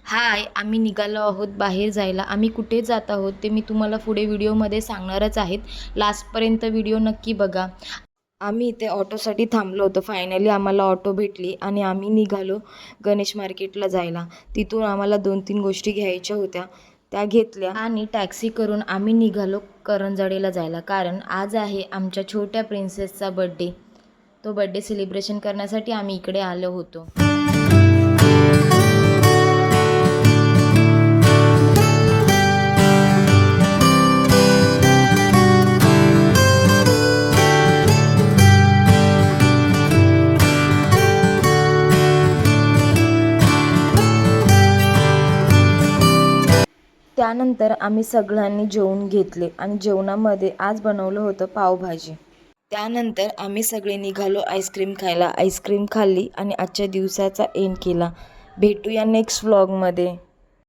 हाय, आम्ही निघालो आहोत बाहेर जायला. आम्ही कुठे जात आहोत ते मी तुम्हाला पुढे व्हिडिओमध्ये सांगणारच आहेत. लास्टपर्यंत व्हिडिओ नक्की बघा. आम्ही इथे ऑटोसाठी थांबलो होतो. फायनली आम्हाला ऑटो भेटली आणि आम्ही निघालो गणेश मार्केटला जायला. तिथून आम्हाला 2-3 गोष्टी घ्यायच्या होत्या, त्या घेतल्या आणि टॅक्सी करून आम्ही निघालो करंजाडेला जायला. कारण आज आहे आमच्या छोट्या प्रिन्सेसचा बड्डे. तो बड्डे सेलिब्रेशन करण्यासाठी आम्ही इकडे आलो होतो. त्यानंतर आम्ही सगळ्यांनी जेवून घेतले आणि जेवणामध्ये आज बनवलं होतं पावभाजी. त्यानंतर आम्ही सगळे निघालो आईस्क्रीम खायला. आईस्क्रीम खाल्ली आणि आजच्या दिवसाचा एंड केला. भेटूया नेक्स्ट व्लॉगमध्ये.